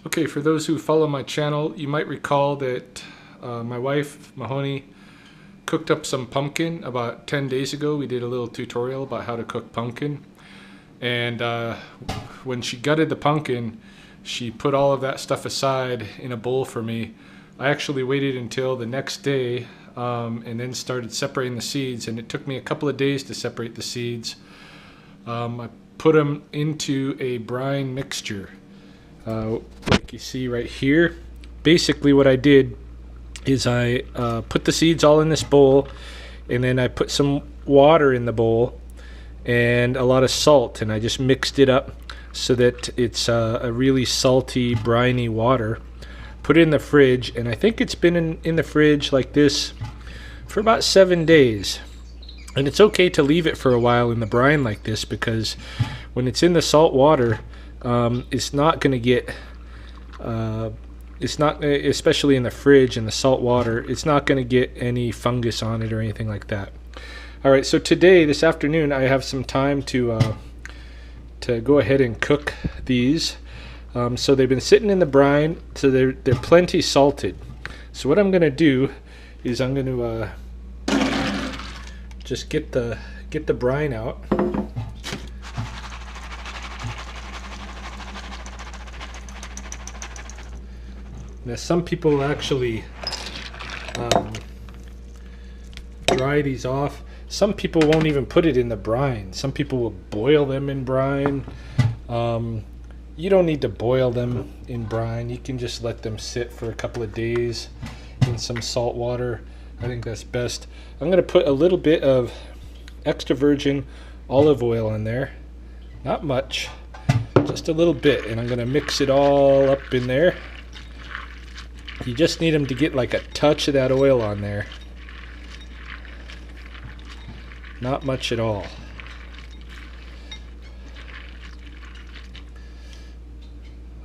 Okay, for those who follow my channel, you might recall that my wife, Mahoney, cooked up some pumpkin about 10 days ago. We did a little tutorial about how to cook pumpkin. And when she gutted the pumpkin, she put all of that stuff aside in a bowl for me. I actually waited until the next day and then started separating the seeds, and it took me a couple of days to separate the seeds. I put them into a brine mixture. Like you see right here. Basically what I did is I put the seeds all in this bowl, and then I put some water in the bowl and a lot of salt, and I just mixed it up so that it's a really salty, briny water. Put it in the fridge, and I think it's been in the fridge like this for about 7 days. And it's okay to leave it for a while in the brine like this, because when it's in the salt water, it's not going to get, it's not, especially in the fridge in the salt water, it's not going to get any fungus on it or anything like that. All right, so today, this afternoon, I have some time to go ahead and cook these. So they've been sitting in the brine, so they're plenty salted. So what I'm going to do is I'm going to just get the brine out. Now some people actually dry these off. Some people won't even put it in the brine. Some people will boil them in brine. You don't need to boil them in brine. You can just let them sit for a couple of days in some salt water. I think that's best. I'm going to put a little bit of extra virgin olive oil in there. Not much, just a little bit. And I'm going to mix it all up in there. You just need them to get like a touch of that oil on there. Not much at all.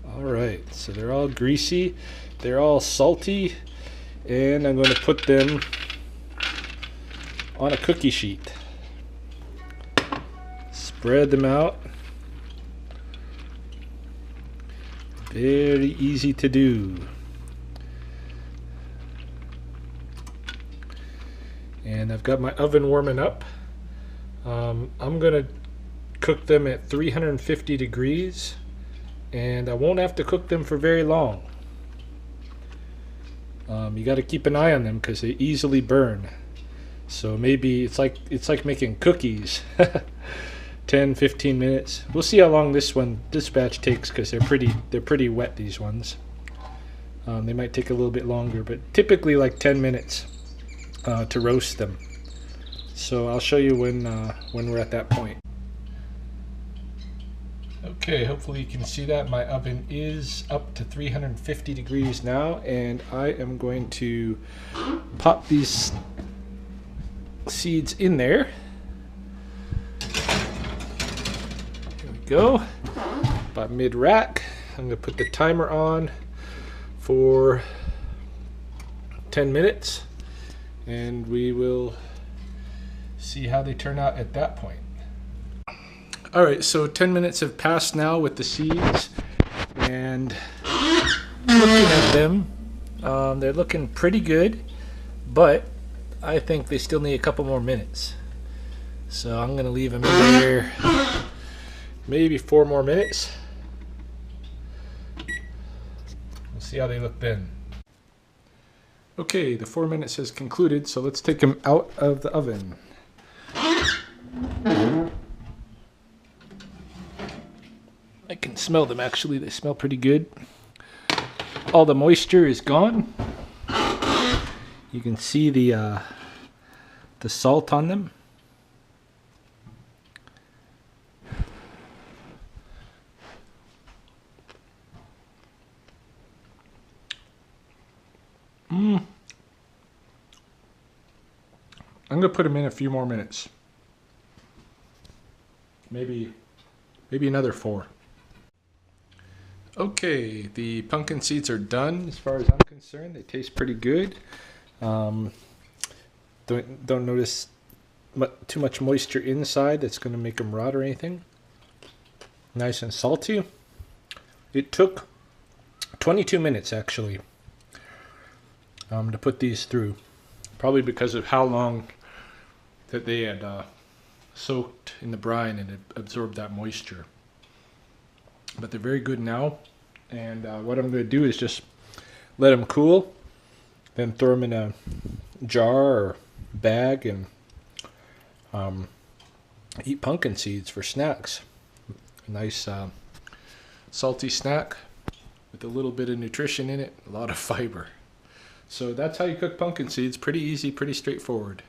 Alright, so they're all greasy, they're all salty, and I'm going to put them on a cookie sheet. Spread them out. Very easy to do. And I've got my oven warming up. I'm going to cook them at 350 degrees, and I won't have to cook them for very long. You got to keep an eye on them because they easily burn. So maybe it's like making cookies. 10-15 minutes. We'll see how long this batch takes, because they're pretty wet, these ones. They might take a little bit longer, but typically like 10 minutes to roast them. So I'll show you when we're at that point. Okay, hopefully you can see that my oven is up to 350 degrees now, and I am going to pop these seeds in there. Here we go. About mid-rack. I'm going to put the timer on for 10 minutes, and we will see how they turn out at that point. Alright, so 10 minutes have passed now with the seeds, and looking at them, they're looking pretty good, but I think they still need a couple more minutes. So I'm going to leave them in there maybe 4 more minutes. We'll see how they look then. Okay, the 4 minutes has concluded, so let's take them out of the oven. I can smell them actually, they smell pretty good. All the moisture is gone. You can see the salt on them. I'm going to put them in a few more minutes. Maybe another 4. Okay, the pumpkin seeds are done as far as I'm concerned. They taste pretty good. Don't notice too much moisture inside that's going to make them rot or anything. Nice and salty. It took 22 minutes actually to put these through. Probably because of how long that they had soaked in the brine and it absorbed that moisture. But they're very good now. And what I'm going to do is just let them cool, then throw them in a jar or bag and eat pumpkin seeds for snacks. A nice salty snack with a little bit of nutrition in it, a lot of fiber. So that's how you cook pumpkin seeds. Pretty easy, pretty straightforward.